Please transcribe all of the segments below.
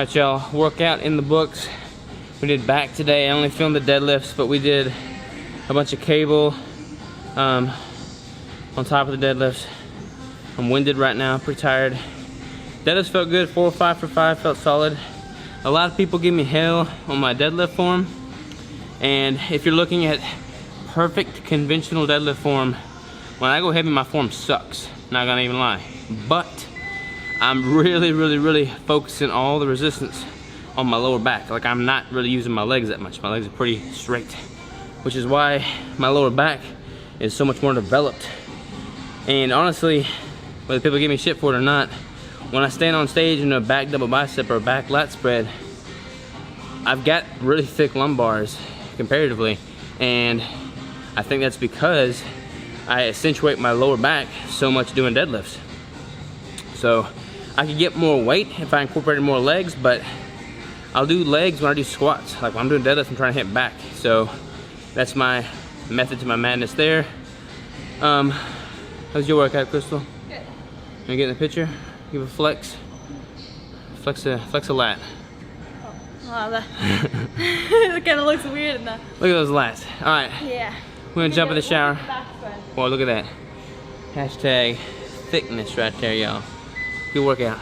Alright y'all, workout in the books. We did back today. I only filmed the deadlifts, but we did a bunch of cable on top of the deadlifts. I'm winded right now, pretty tired. Deadlifts felt good, 4 or 5 for 5, felt solid. A lot of people give me hell on my deadlift form. And if you're looking at perfect conventional deadlift form, when I go heavy, my form sucks. Not gonna even lie. But I'm really focusing all the resistance on my lower back. Like, I'm not really using my legs that much. My legs are pretty straight, which is why my lower back is so much more developed. And honestly, whether people give me shit for it or not, when I stand on stage in a back double bicep or a back lat spread, I've got really thick lumbars comparatively, and I think that's because I accentuate my lower back so much doing deadlifts. So I could get more weight if I incorporated more legs, but I'll do legs when I do squats. Like when I'm doing deadlifts, I'm trying to hit back. So that's my method to my madness there. How's your workout, Crystal? Good. Wanna get in the picture? Give a flex. Flex a lat. Oh, wow, that kind of looks weird in that. Look at those lats. All right. Yeah. We're gonna jump in the shower. Boy, look at that. Hashtag thickness right there, y'all. Good workout.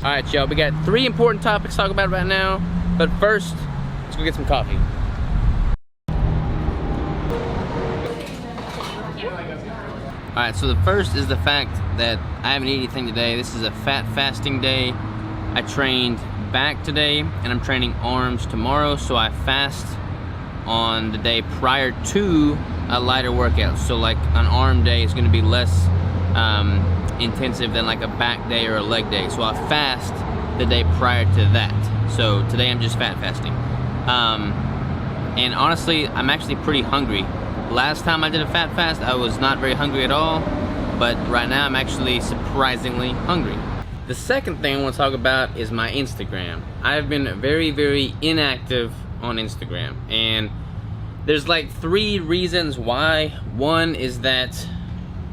All right, y'all, we got 3 important topics to talk about right now. But first, let's go get some coffee. All right, so the first is the fact that I haven't eaten anything today. This is a fat fasting day. I trained back today, and I'm training arms tomorrow, so I fast on the day prior to a lighter workout. So like an arm day is gonna be less intensive than like a back day or a leg day. So I fast the day prior to that. So today I'm just fat fasting. And honestly, I'm actually pretty hungry. Last time I did a fat fast, I was not very hungry at all, but right now I'm actually surprisingly hungry. The second thing I want to talk about is my Instagram. I've been very inactive on Instagram, and there's like 3 reasons why. One is that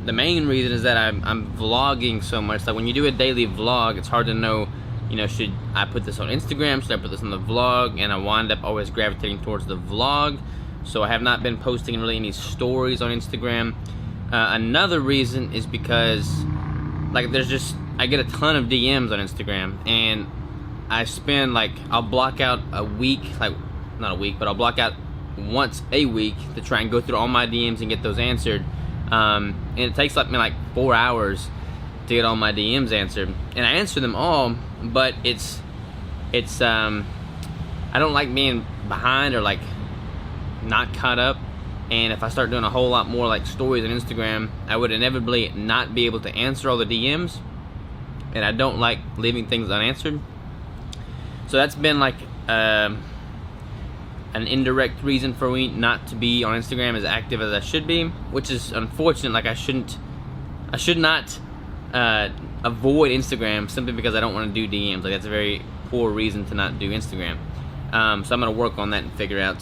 the main reason is that I'm vlogging so much. Like when you do a daily vlog, it's hard to know, you know, should I put this on Instagram, should I put this on the vlog, and I wind up always gravitating towards the vlog. So I have not been posting really any stories on Instagram. Another reason is because like I get a ton of DMs on Instagram, and I spend like, I'll block out a week, like not a week, but I'll block out once a week to try and go through all my DMs and get those answered. And it takes me like 4 hours to get all my DMs answered, and I answer them all, but it's I don't like being behind or like not caught up. And if I start doing a whole lot more like stories on Instagram, I would inevitably not be able to answer all the DMs, and I don't like leaving things unanswered. So that's been like an indirect reason for me not to be on Instagram as active as I should be, which is unfortunate. Like I should not avoid Instagram simply because I don't want to do DMs. Like that's a very poor reason to not do Instagram. So I'm gonna work on that and figure out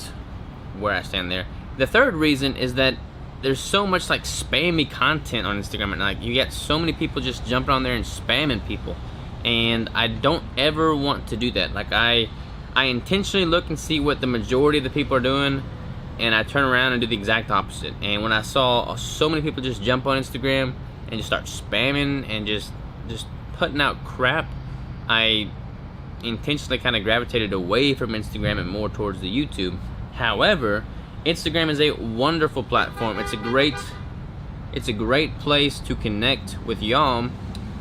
where I stand there. The third reason is that there's so much like spammy content on Instagram, and like you get so many people just jumping on there and spamming people, and I don't ever want to do that. Like I intentionally look and see what the majority of the people are doing, and I turn around and do the exact opposite. And when I saw so many people just jump on Instagram and just start spamming and just putting out crap, I intentionally kind of gravitated away from Instagram and more towards the YouTube. However, Instagram is a wonderful platform. It's a great place to connect with y'all,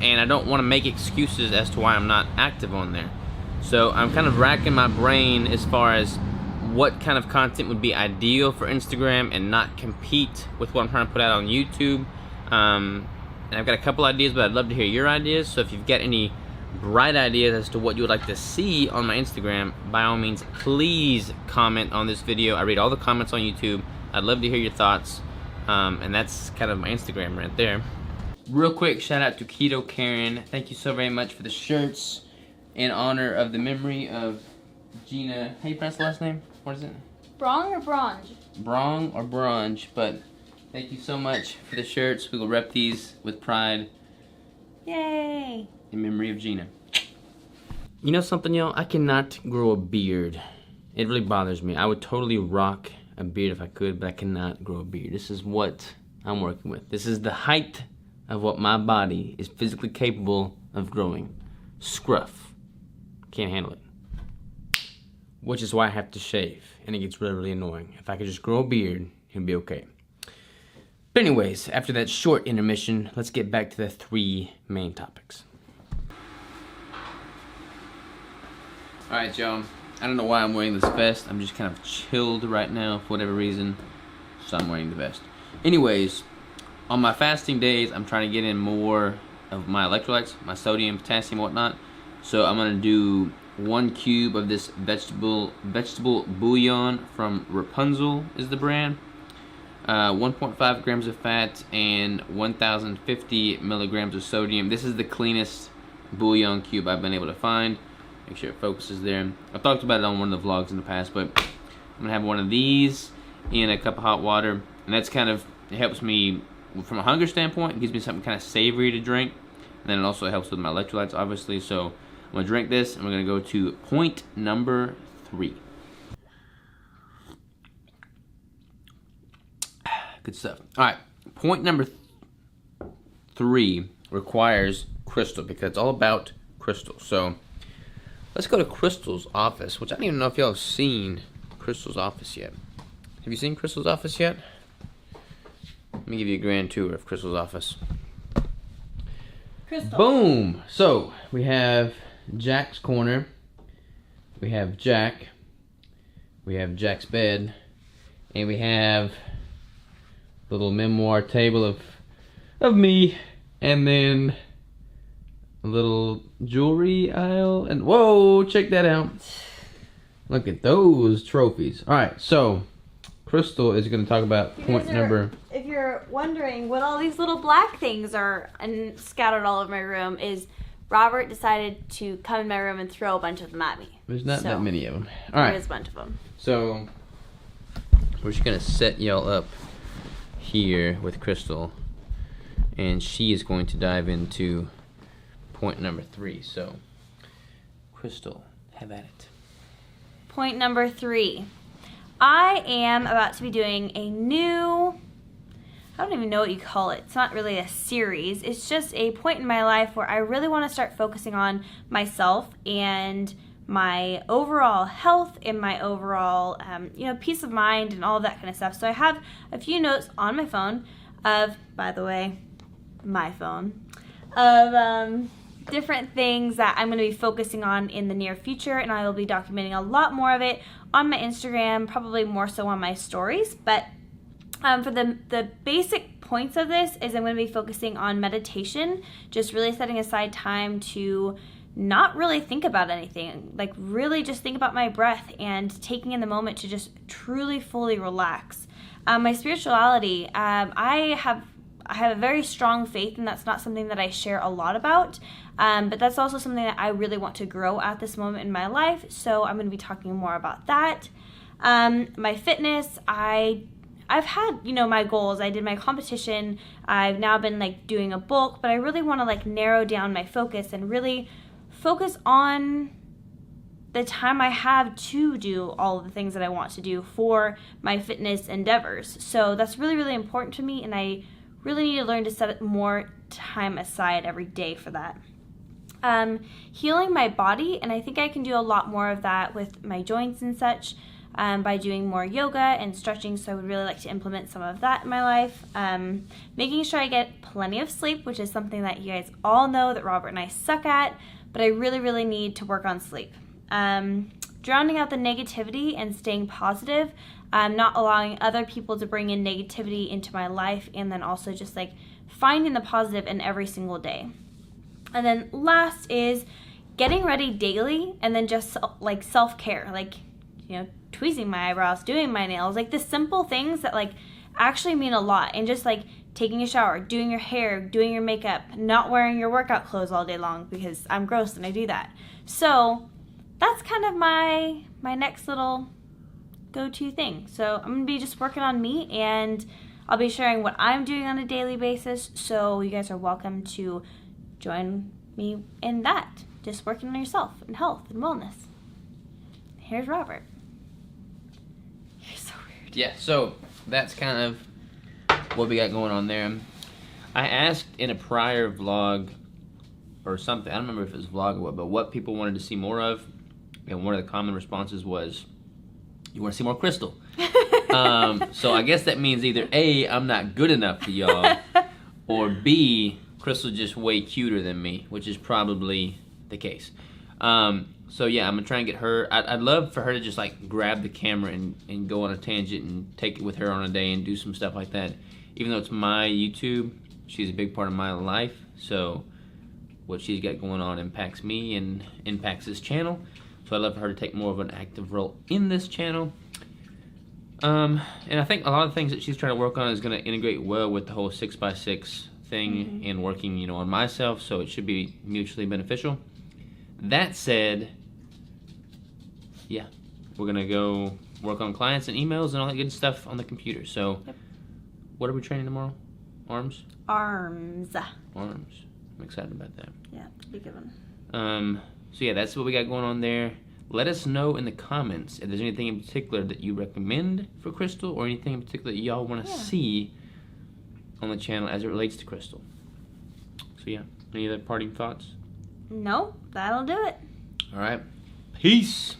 and I don't want to make excuses as to why I'm not active on there. So I'm kind of racking my brain as far as what kind of content would be ideal for Instagram and not compete with what I'm trying to put out on YouTube. And I've got a couple ideas, but I'd love to hear your ideas. So if you've got any bright ideas as to what you would like to see on my Instagram, by all means, please comment on this video. I read all the comments on YouTube. I'd love to hear your thoughts. And that's kind of my Instagram right there. Real quick, shout out to Keto Karen. Thank you so very much for the shirts in honor of the memory of Gina. How you pronounce the last name? What is it? Brong or Bronge? Brong or Bronge, but thank you so much for the shirts. We will rep these with pride. Yay! In memory of Gina. You know something, y'all? I cannot grow a beard. It really bothers me. I would totally rock a beard if I could, but I cannot grow a beard. This is what I'm working with. This is the height of what my body is physically capable of growing. Scruff. Can't handle it. Which is why I have to shave, and it gets really, really annoying. If I could just grow a beard, it'd be okay. But anyways, after that short intermission, let's get back to the 3 main topics. Alright, y'all. I don't know why I'm wearing this vest. I'm just kind of chilled right now for whatever reason. So I'm wearing the vest. Anyways, on my fasting days, I'm trying to get in more of my electrolytes, my sodium, potassium, whatnot. So I'm going to do 1 cube of this vegetable bouillon from Rapunzel is the brand. 1.5 grams of fat and 1,050 milligrams of sodium. This is the cleanest bouillon cube I've been able to find. Make sure it focuses there. I've talked about it on one of the vlogs in the past, but I'm gonna have one of these in a cup of hot water, and that's kind of, it helps me from a hunger standpoint. It gives me something kind of savory to drink, and then it also helps with my electrolytes, obviously. So I'm gonna drink this, and we're gonna go to point number 3. Good stuff. All right, point number 3 requires Crystal, because it's all about Crystal. So let's go to Crystal's office, which I don't even know if y'all have seen Crystal's office yet. Have you seen Crystal's office yet? Let me give you a grand tour of Crystal's office. Crystal. Boom! So, we have Jack's corner. We have Jack. We have Jack's bed. And we have the little memoir table of me. And then a little jewelry aisle, and whoa, check that out. Look at those trophies. All right, so Crystal is going to talk about point number. If you're wondering what all these little black things are and scattered all over my room, is Robert decided to come in my room and throw a bunch of them at me. There's not that many of them. All right, there's a bunch of them. So we're just going to set y'all up here with Crystal, and she is going to dive into point number 3. So, Crystal, have at it. Point number 3. I am about to be doing a new, I don't even know what you call it. It's not really a series. It's just a point in my life where I really want to start focusing on myself and my overall health and my overall, peace of mind and all of that kind of stuff. So I have a few notes on my phone of, by the way, my phone, of different things that I'm going to be focusing on in the near future, and I will be documenting a lot more of it on my Instagram, probably more so on my stories. But for the basic points of this is I'm going to be focusing on meditation, just really setting aside time to not really think about anything, like really just think about my breath and taking in the moment to just truly fully relax. My spirituality, I have a very strong faith, and that's not something that I share a lot about, but that's also something that I really want to grow at this moment in my life, so I'm going to be talking more about that. My fitness, I've had, my goals. I did my competition. I've now been doing a bulk, but I really want to narrow down my focus and really focus on the time I have to do all of the things that I want to do for my fitness endeavors. So that's really, really important to me, and I really need to learn to set more time aside every day for that. Healing my body, and I think I can do a lot more of that with my joints and such by doing more yoga and stretching, so I would really like to implement some of that in my life. Making sure I get plenty of sleep, which is something that you guys all know that Robert and I suck at, but I really, really need to work on sleep. Drowning out the negativity and staying positive, not allowing other people to bring in negativity into my life, and then also just finding the positive in every single day. And then last is getting ready daily, and then just self-care, tweezing my eyebrows, doing my nails, the simple things that actually mean a lot, and just taking a shower, doing your hair, doing your makeup, not wearing your workout clothes all day long because I'm gross and I do that. So that's kind of my next little go-to thing. So I'm gonna be just working on me, and I'll be sharing what I'm doing on a daily basis, so you guys are welcome to join me in that. just working on yourself and health and wellness. Here's Robert. You're so weird. Yeah, so that's kind of what we got going on there. I asked in a prior vlog or something, I don't remember if it was a vlog or what people wanted to see more of. And one of the common responses was, you want to see more Crystal. So I guess that means either A, I'm not good enough for y'all, or B, Crystal's just way cuter than me, which is probably the case. So yeah, I'm gonna try and get her. I'd love for her to just like grab the camera and go on a tangent and take it with her on a day and do some stuff like that. Even though it's my YouTube, she's a big part of my life. So what she's got going on impacts me and impacts this channel. So I'd love for her to take more of an active role in this channel. And I think a lot of the things that she's trying to work on is going to integrate well with the whole 6x6 thing and working, you know, on myself. So it should be mutually beneficial. That said, yeah, we're going to go work on clients and emails and all that good stuff on the computer. So what are we training tomorrow? Arms? Arms. Arms. I'm excited about that. Yeah, it'll be a good one. So yeah, that's what we got going on there. Let us know in the comments if there's anything in particular that you recommend for Crystal or anything in particular that y'all want to see on the channel as it relates to Crystal. So yeah, any other parting thoughts? No, that'll do it. All right. Peace.